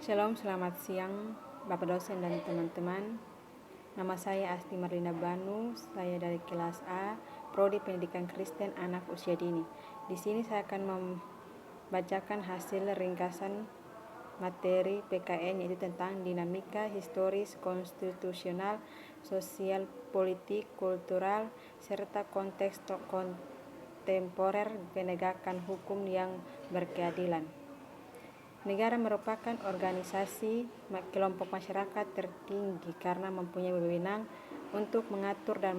Shalom, selamat siang Bapak dosen dan teman-teman. Nama saya Asti Marlina Banu, saya dari kelas A, Prodi Pendidikan Kristen Anak Usia Dini. Di sini saya akan membacakan hasil ringkasan materi PKN, yaitu tentang dinamika historis, konstitusional, sosial, politik, kultural, serta konteks kontemporer penegakan hukum yang berkeadilan. Negara merupakan organisasi kelompok masyarakat tertinggi karena mempunyai wewenang untuk mengatur dan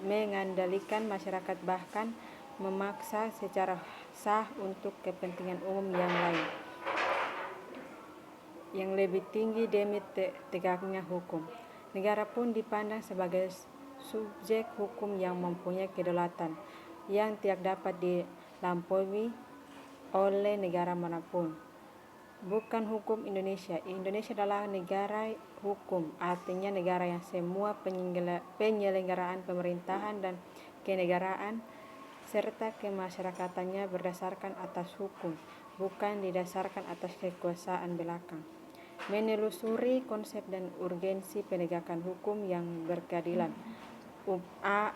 mengendalikan masyarakat, bahkan memaksa secara sah untuk kepentingan umum yang lain, yang lebih tinggi demi tegaknya hukum. Negara pun dipandang sebagai subjek hukum yang mempunyai kedaulatan yang tidak dapat dilampaui oleh negara manapun. Bukan hukum Indonesia. Indonesia adalah negara hukum, artinya negara yang semua penyelenggaraan pemerintahan dan kenegaraan serta kemasyarakatannya berdasarkan atas hukum, bukan didasarkan atas kekuasaan belaka. Menelusuri konsep dan urgensi penegakan hukum yang berkeadilan.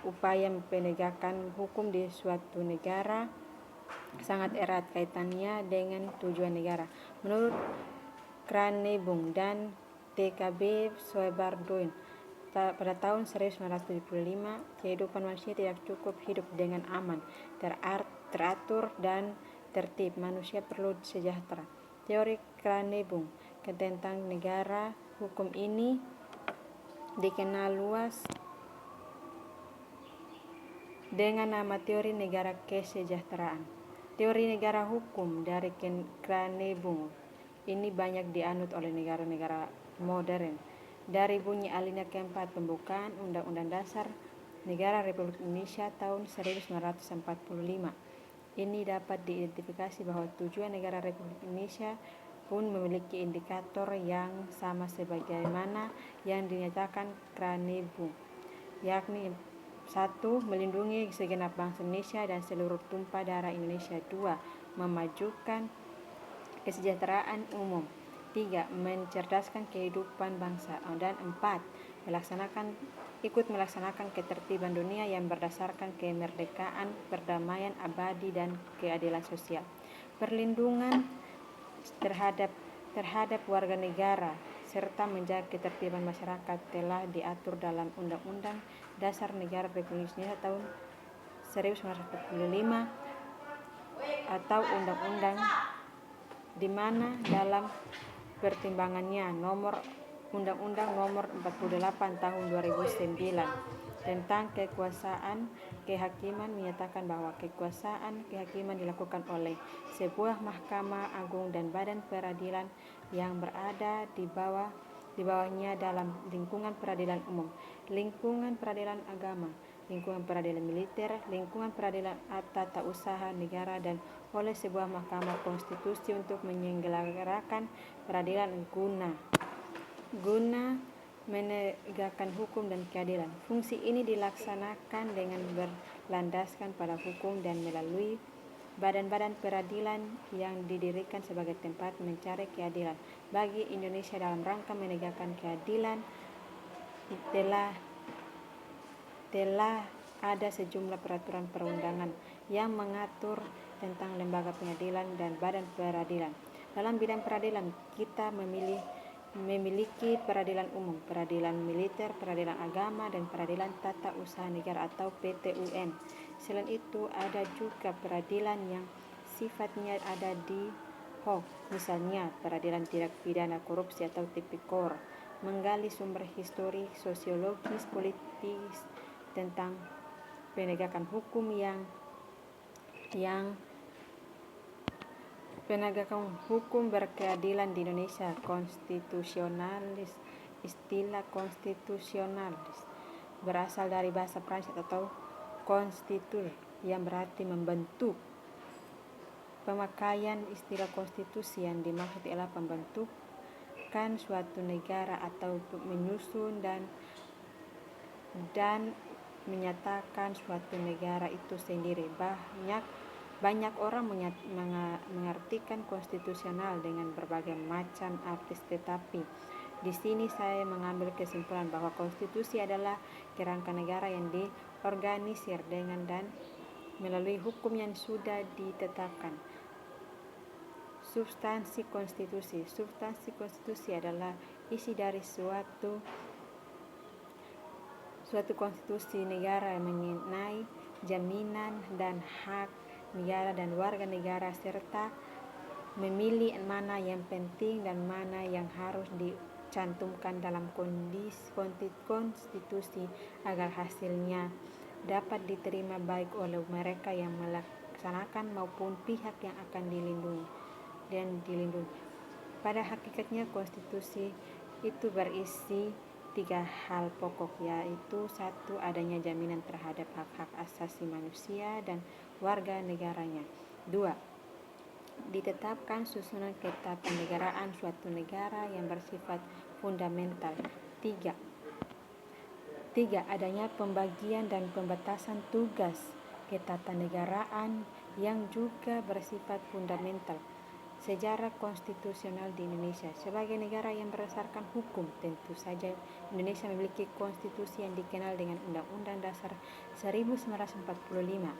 Upaya penegakan hukum di suatu negara sangat erat kaitannya dengan tujuan negara. Menurut Kranebung dan TKB Soebardoin, pada tahun 1975, kehidupan manusia tidak cukup hidup dengan aman, teratur, dan tertib. Manusia perlu sejahtera. Teori Kranebung tentang negara hukum ini dikenal luas dengan nama teori negara kesejahteraan. Teori negara hukum dari Kranebung ini banyak dianut oleh negara-negara modern. Dari bunyi alinea keempat pembukaan Undang-Undang Dasar Negara Republik Indonesia tahun 1945, ini dapat diidentifikasi bahwa tujuan negara Republik Indonesia pun memiliki indikator yang sama sebagaimana yang dinyatakan Kranebung, yakni 1. Melindungi segenap bangsa Indonesia dan seluruh tumpah darah Indonesia. 2. Memajukan kesejahteraan umum. 3. Mencerdaskan kehidupan bangsa. Dan 4. Ikut melaksanakan ketertiban dunia yang berdasarkan kemerdekaan, perdamaian abadi, dan keadilan sosial. Perlindungan terhadap warga negara serta menjaga ketertiban masyarakat telah diatur dalam Undang-Undang Dasar Negara Republik Indonesia tahun 1945 atau Undang-Undang, di mana dalam pertimbangannya Undang-Undang Nomor 48 Tahun 2009 tentang kekuasaan kehakiman menyatakan bahwa kekuasaan kehakiman dilakukan oleh sebuah Mahkamah Agung dan badan peradilan yang berada di bawahnya dalam lingkungan peradilan umum, lingkungan peradilan agama, lingkungan peradilan militer, lingkungan peradilan tata usaha negara, dan oleh sebuah Mahkamah Konstitusi untuk menyelenggarakan peradilan guna menegakkan hukum dan keadilan. Fungsi ini dilaksanakan dengan berlandaskan pada hukum dan melalui badan-badan peradilan yang didirikan sebagai tempat mencari keadilan bagi Indonesia. Dalam rangka menegakkan keadilan telah ada sejumlah peraturan perundangan yang mengatur tentang lembaga pengadilan dan badan peradilan. Dalam bidang peradilan, kita memiliki peradilan umum, peradilan militer, peradilan agama, dan peradilan tata usaha negara atau PTUN. Selain itu, ada juga peradilan yang sifatnya ada di hoc, misalnya peradilan tindak pidana korupsi atau tipikor, menggali sumber histori, sosiologis, politis tentang penegakan hukum penegakan hukum berkeadilan di Indonesia. Konstitusionalis. Istilah konstitusionalis berasal dari bahasa Prancis atau constituer yang berarti membentuk. Pemakaian istilah konstitusi yang dimaksud ialah pembentukan suatu negara atau menyusun dan menyatakan suatu negara itu sendiri. Banyak Banyak orang mengartikan konstitusional dengan berbagai macam arti, tetapi di sini saya mengambil kesimpulan bahwa konstitusi adalah kerangka negara yang diorganisir dengan dan melalui hukum yang sudah ditetapkan. Substansi konstitusi adalah isi dari suatu konstitusi negara yang mengenai jaminan dan hak negara dan warga negara, serta memilih mana yang penting dan mana yang harus dicantumkan dalam konstitusi agar hasilnya dapat diterima baik oleh mereka yang melaksanakan maupun pihak yang akan dilindungi. Pada hakikatnya konstitusi itu berisi 3 hal pokok, yaitu 1. Adanya jaminan terhadap hak-hak asasi manusia dan warga negaranya. 2. Ditetapkan susunan ketatanegaraan suatu negara yang bersifat fundamental. 3. Adanya pembagian dan pembatasan tugas ketatanegaraan yang juga bersifat fundamental. Sejarah konstitusional di Indonesia. Sebagai negara yang berdasarkan hukum, tentu saja Indonesia memiliki konstitusi yang dikenal dengan Undang-Undang Dasar 1945.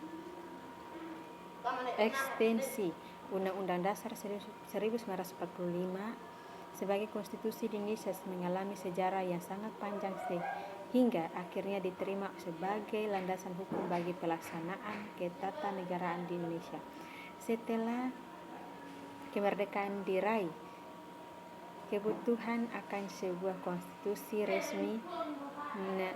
Ekstensi Undang-Undang Dasar 1945 sebagai konstitusi di Indonesia mengalami sejarah yang sangat panjang sehingga akhirnya diterima sebagai landasan hukum bagi pelaksanaan ketatanegaraan di Indonesia. Setelah kemerdekaan diraih, kebutuhan akan sebuah konstitusi resmi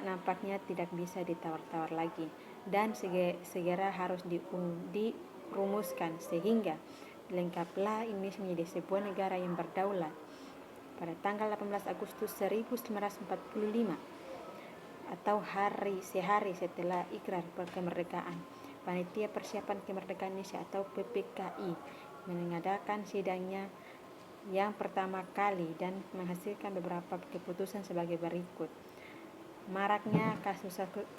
nampaknya tidak bisa ditawar-tawar lagi dan segera harus dirumuskan sehingga lengkaplah Indonesia menjadi sebuah negara yang berdaulat. Pada tanggal 18 Agustus 1945 atau sehari setelah ikrar kemerdekaan, Panitia Persiapan Kemerdekaan Indonesia atau PPKI mengadakan sidangnya yang pertama kali dan menghasilkan beberapa keputusan sebagai berikut. Maraknya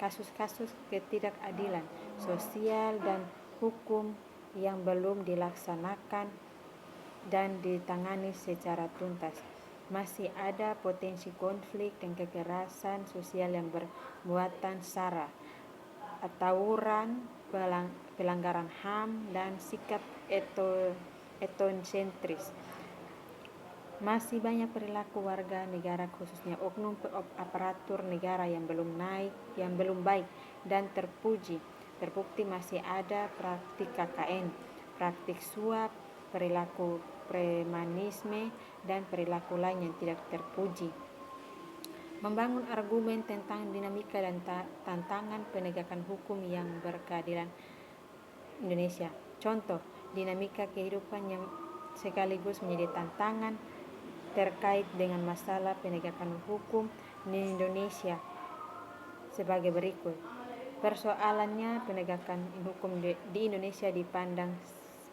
kasus-kasus ketidakadilan sosial dan hukum yang belum dilaksanakan dan ditangani secara tuntas. Masih ada potensi konflik dan kekerasan sosial yang bermuatan sara, tawuran, pelanggaran HAM, dan sikap etnosentris. Masih banyak perilaku warga negara khususnya oknum aparatur negara yang belum baik dan terbukti masih ada praktik KKN, praktik suap, perilaku premanisme, dan perilaku lain yang tidak terpuji. Membangun argumen tentang dinamika dan tantangan penegakan hukum yang berkeadilan Indonesia. Contoh, dinamika kehidupan yang sekaligus menjadi tantangan terkait dengan masalah penegakan hukum di Indonesia sebagai berikut. Persoalannya, penegakan hukum di Indonesia dipandang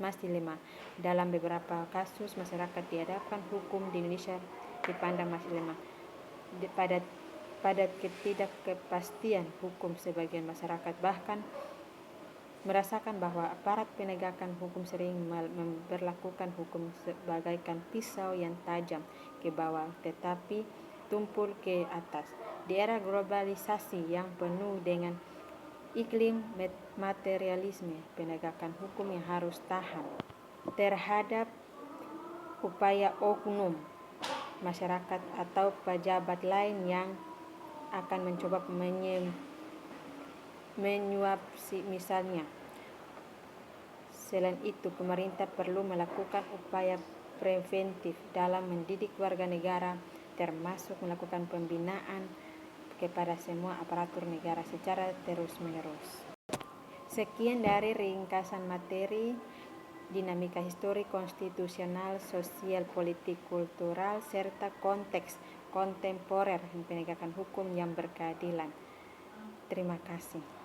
masih lemah. Dalam beberapa kasus masyarakat dihadapkan hukum di Indonesia dipandang masih lemah. Pada ketidakpastian hukum, sebagian masyarakat bahkan merasakan bahwa aparat penegakan hukum sering memperlakukan hukum sebagaikan pisau yang tajam ke bawah tetapi tumpul ke atas. Di era globalisasi yang penuh dengan iklim materialisme, penegakan hukum yang harus tahan terhadap upaya oknum masyarakat atau pejabat lain yang akan mencoba menyuap misalnya. Selain itu, pemerintah perlu melakukan upaya preventif dalam mendidik warga negara, termasuk melakukan pembinaan kepada semua aparatur negara secara terus-menerus. Sekian dari ringkasan materi dinamika histori konstitusional, sosial, politik, kultural, serta konteks kontemporer penegakan hukum yang berkeadilan. Terima kasih.